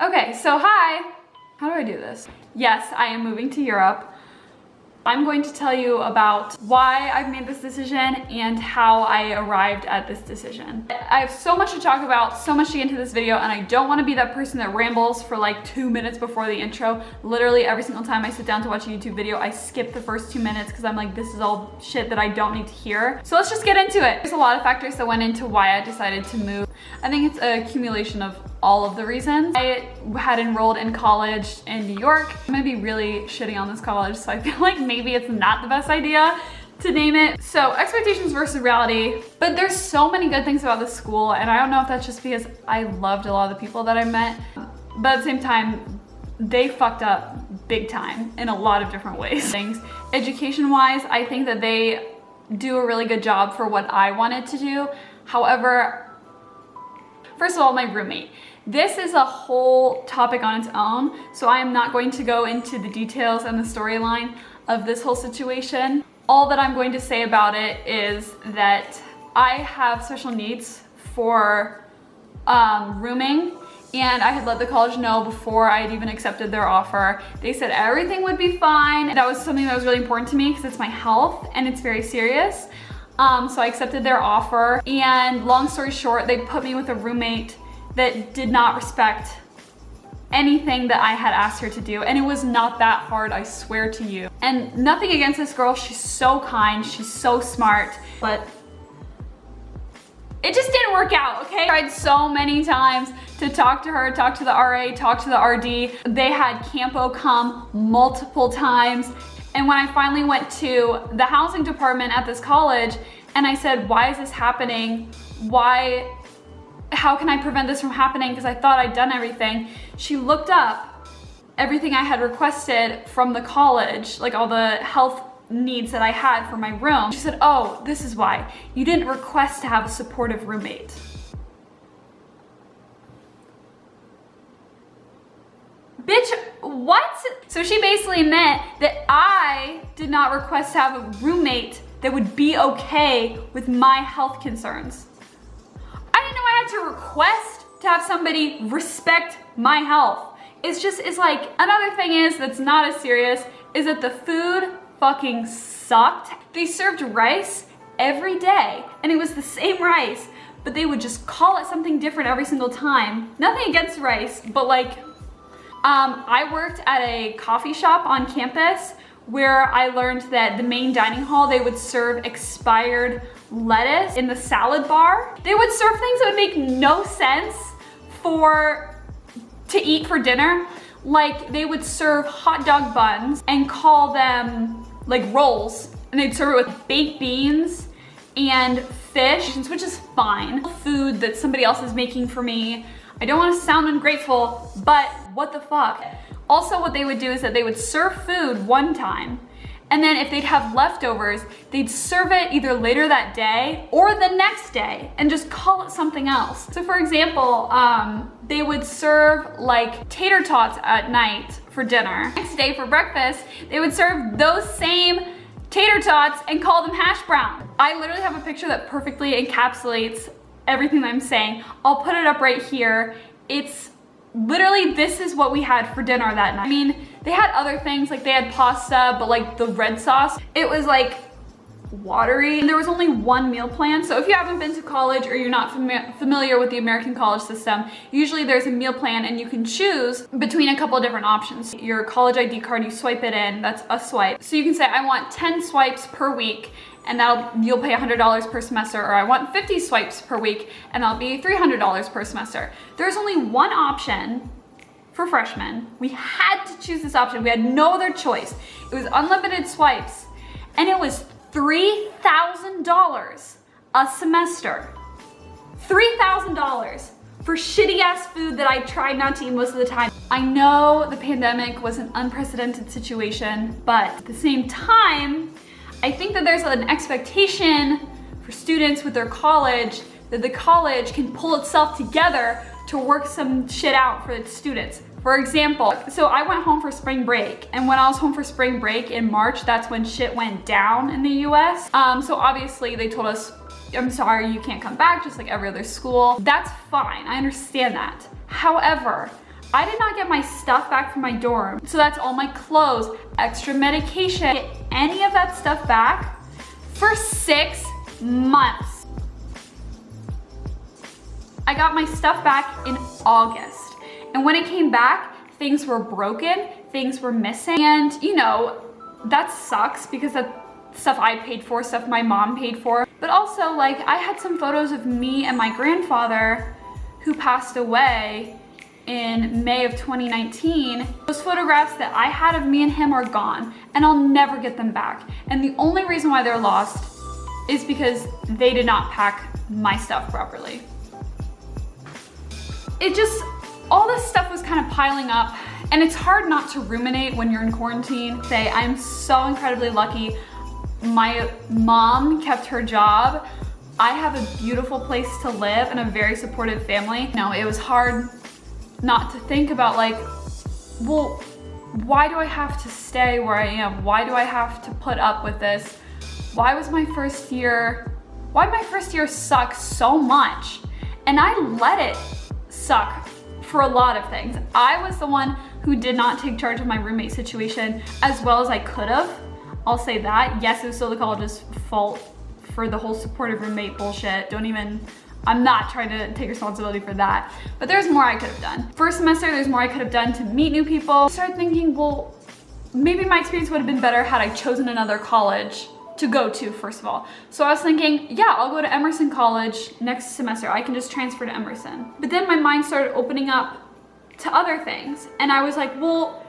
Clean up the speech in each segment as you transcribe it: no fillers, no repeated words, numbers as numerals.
Okay, so hi. How do I do this? Yes, I am moving to Europe. I'm going to tell you about why I've made this decision and how I arrived at this decision. I have so much to talk about, so much to get into this video, and I don't want to be that person that rambles for like 2 minutes before the intro. Literally every single time I sit down to watch a YouTube video, I skip the first 2 minutes because I'm like, this is all shit that I don't need to hear. So let's just get into it. There's a lot of factors that went into why I decided to move. I think it's an accumulation of all of the reasons. I had enrolled in college in New York. I'm gonna be really shitting on this college, so I feel like maybe it's not the best idea to name it. So expectations versus reality, but there's so many good things about this school, and I don't know if that's just because I loved a lot of the people that I met, but at the same time, they fucked up big time in a lot of different ways. Education-wise, I think that they do a really good job for what I wanted to do. However, first of all, my roommate. This is a whole topic on its own, so I am not going to go into the details and the storyline of this whole situation. All that I'm going to say about it is that I have special needs for rooming, and I had let the college know before I had even accepted their offer. They said everything would be fine. That was something that was really important to me because it's my health and it's very serious. So I accepted their offer, and long story short, they put me with a roommate that did not respect anything that I had asked her to do, and it was not that hard, I swear to you. And nothing against this girl, she's so kind, she's so smart, but it just didn't work out, okay? I tried so many times to talk to her, talk to the RA, talk to the RD. They had Campo come multiple times. And when I finally went to the housing department at this college and I said, why is this happening? How can I prevent this from happening? Because I thought I'd done everything. She looked up everything I had requested from the college, like all the health needs that I had for my room. She said, oh, this is why. You didn't request to have a supportive roommate. Bitch, what? So she basically meant that I did not request to have a roommate that would be okay with my health concerns. I didn't know I had to request to have somebody respect my health. It's like, another thing is that's not as serious is that the food fucking sucked. They served rice every day and it was the same rice, but they would just call it something different every single time. Nothing against rice, but like, I worked at a coffee shop on campus where I learned that the main dining hall, they would serve expired lettuce in the salad bar. They would serve things that would make no sense to eat for dinner. Like they would serve hot dog buns and call them like rolls, and they'd serve it with baked beans and fish, which is fine. Food that somebody else is making for me. I don't want to sound ungrateful, but what the fuck? Also, what they would do is that they would serve food one time, and then if they'd have leftovers, they'd serve it either later that day or the next day and just call it something else. So for example, they would serve like tater tots at night for dinner. Next day for breakfast, they would serve those same tater tots and call them hash brown. I literally have a picture that perfectly encapsulates everything that I'm saying. I'll put it up right here. It's literally, this is what we had for dinner that night. I mean, they had other things, like they had pasta, but like the red sauce, it was like watery. And there was only one meal plan. So if you haven't been to college or you're not familiar with the American college system, usually there's a meal plan and you can choose between a couple of different options. Your college ID card, you swipe it in, that's a swipe. So you can say, I want 10 swipes per week, and you'll pay $100 per semester, or I want 50 swipes per week and that'll be $300 per semester. There's only one option for freshmen. We had to choose this option. We had no other choice. It was unlimited swipes, and it was $3,000 a semester. $3,000 for shitty ass food that I tried not to eat most of the time. I know the pandemic was an unprecedented situation, but at the same time, I think that there's an expectation for students with their college that the college can pull itself together to work some shit out for its students. For example, so I went home for spring break, and when I was home for spring break in March, that's when shit went down in the US. So obviously they told us, I'm sorry, you can't come back, just like every other school. That's fine, I understand that. However, I did not get my stuff back from my dorm. So that's all my clothes, extra medication, get any of that stuff back for 6 months. I got my stuff back in August. And when it came back, things were broken, things were missing. And you know, that sucks because that's stuff I paid for, stuff my mom paid for. But also, like, I had some photos of me and my grandfather who passed away in May of 2019. Those photographs that I had of me and him are gone, and I'll never get them back. And the only reason why they're lost is because they did not pack my stuff properly. It just, all this stuff was kind of piling up, and it's hard not to ruminate when you're in quarantine. Say, I'm so incredibly lucky. My mom kept her job. I have a beautiful place to live and a very supportive family. You know, it was hard not to think about, like, well, why do I have to stay where I am? Why do I have to put up with this? Why did my first year suck so much? And I let it suck for a lot of things. I was the one who did not take charge of my roommate situation as well as I could have. I'll say that. Yes, it was still the college's fault for the whole supportive roommate bullshit. I'm not trying to take responsibility for that, but there's more I could have done. First semester, there's more I could have done to meet new people. I started thinking, well, maybe my experience would have been better had I chosen another college to go to, first of all. So I was thinking, yeah, I'll go to Emerson College next semester. I can just transfer to Emerson. But then my mind started opening up to other things. And I was like, well,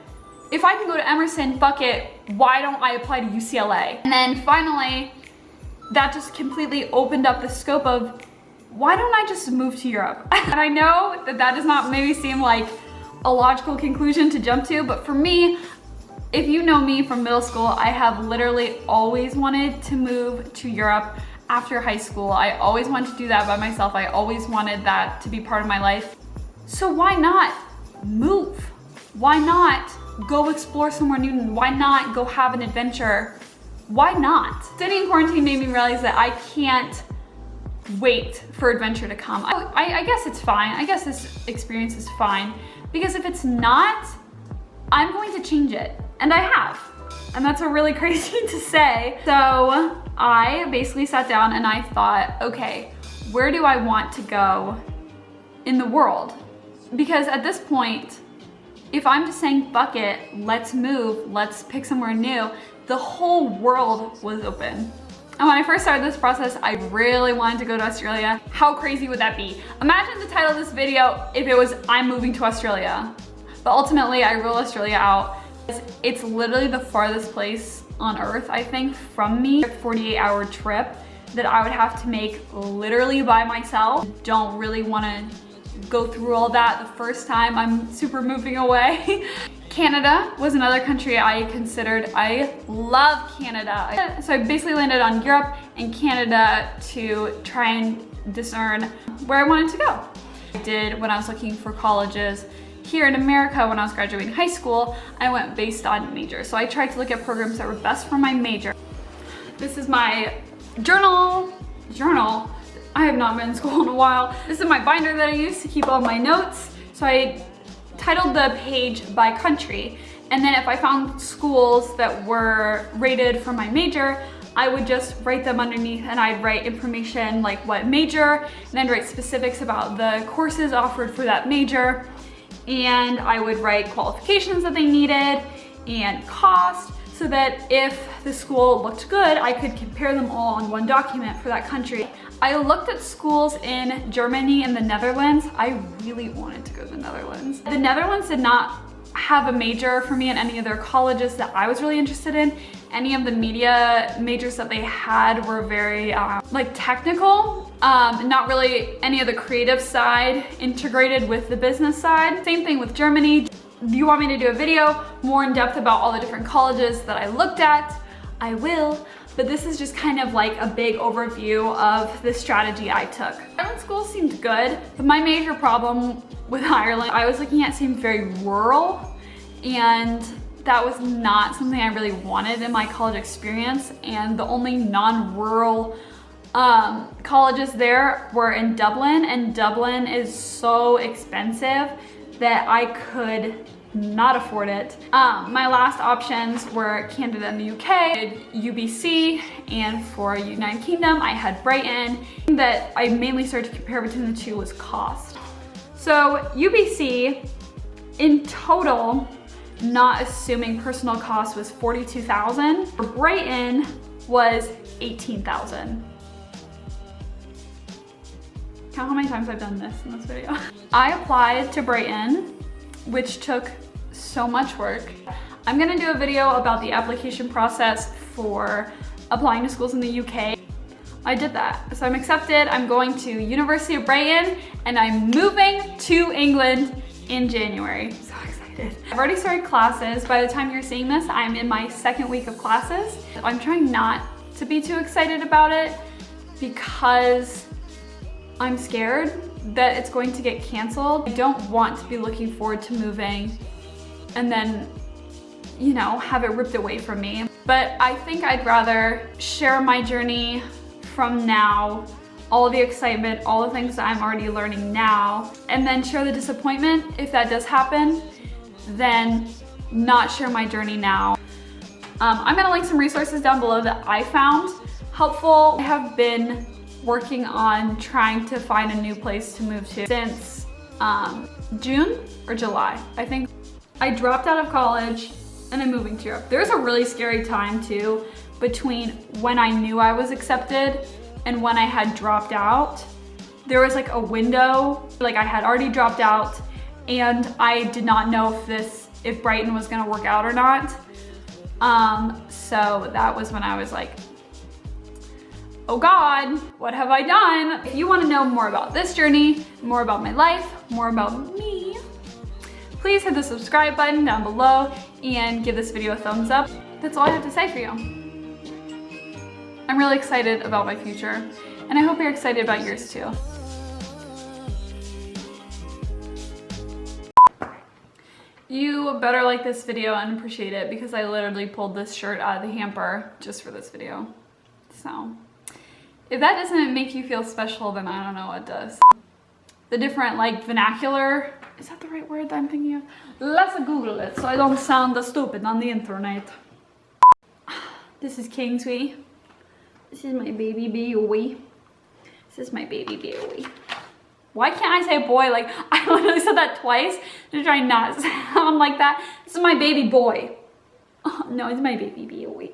if I can go to Emerson, fuck it, why don't I apply to UCLA? And then finally, that just completely opened up the scope of, why don't I just move to Europe? And I know that that does not maybe seem like a logical conclusion to jump to, but for me, if you know me from middle school, I have literally always wanted to move to Europe after high school. I always wanted to do that by myself. I always wanted that to be part of my life. So why not move? Why not go explore somewhere new? Why not go have an adventure? Why not? Sitting in quarantine made me realize that I can't wait for adventure to come. I guess it's fine. I guess this experience is fine, because if it's not, I'm going to change it. And I have. And that's a really crazy to say. So I basically sat down and I thought, okay, where do I want to go in the world? Because at this point, if I'm just saying, fuck it, let's move, let's pick somewhere new, the whole world was open. And when I first started this process, I really wanted to go to Australia. How crazy would that be? Imagine the title of this video if it was, I'm moving to Australia. But ultimately, I ruled Australia out. It's literally the farthest place on earth, I think, from me. A 48-hour trip that I would have to make literally by myself. Don't really want to go through all that the first time I'm super moving away. Canada was another country I considered. I love Canada. So I basically landed on Europe and Canada to try and discern where I wanted to go. I did when I was looking for colleges here in America. When I was graduating high school, I went based on major. So I tried to look at programs that were best for my major. This is my journal. I have not been in school in a while. This is my binder that I use to keep all my notes. So I titled the page by country. And then if I found schools that were rated for my major, I would just write them underneath, and I'd write information like what major, and I'd write specifics about the courses offered for that major. And I would write qualifications that they needed and cost, so that if the school looked good, I could compare them all in one document for that country. I looked at schools in Germany and the Netherlands. I really wanted to go to the Netherlands. The Netherlands did not have a major for me in any of their colleges that I was really interested in. Any of the media majors that they had were very like technical, not really any of the creative side integrated with the business side. Same thing with Germany. If you want me to do a video more in depth about all the different colleges that I looked at, I will. But this is just kind of like a big overview of the strategy I took. Ireland school seemed good, but my major problem with Ireland, I was looking at seemed very rural, and that was not something I really wanted in my college experience. And the only non-rural colleges there were in Dublin, and Dublin is so expensive that I could not afford it. My last options were Canada and the UK, UBC, and for United Kingdom, I had Brighton. That I mainly started to compare between the two was cost. So UBC, in total, not assuming personal cost, was $42,000. For Brighton was $18,000. Count how many times I've done this in this video. I applied to Brighton, which took so much work. I'm gonna do a video about the application process for applying to schools in the UK. I did that. So I'm accepted. I'm going to University of Brighton and I'm moving to England in January. So excited. I've already started classes. By the time you're seeing this, I'm in my second week of classes. I'm trying not to be too excited about it because I'm scared that it's going to get canceled. I don't want to be looking forward to moving and then, you know, have it ripped away from me. But I think I'd rather share my journey from now, all of the excitement, all the things that I'm already learning now, and then share the disappointment if that does happen, then not share my journey now. I'm gonna link some resources down below that I found helpful. I have been working on trying to find a new place to move to since June or July, I think. I dropped out of college and I'm moving to Europe. There's a really scary time too between when I knew I was accepted and when I had dropped out. There was like a window, like I had already dropped out and I did not know if Brighton was gonna work out or not. So that was when I was like, oh God, what have I done? If you wanna know more about this journey, more about my life, more about me, please hit the subscribe button down below and give this video a thumbs up. That's all I have to say for you. I'm really excited about my future, and I hope you're excited about yours too. You better like this video and appreciate it because I literally pulled this shirt out of the hamper just for this video. So, if that doesn't make you feel special, then I don't know what does. The different like vernacular, is that the right word that I'm thinking of? Let's Google it so I don't sound stupid on the internet. This is Kingsway. This is my baby boy. This is my baby boy. Why can't I say boy? Like, I literally said that twice to try not to sound like that. This is my baby boy. Oh, no, it's my baby boy.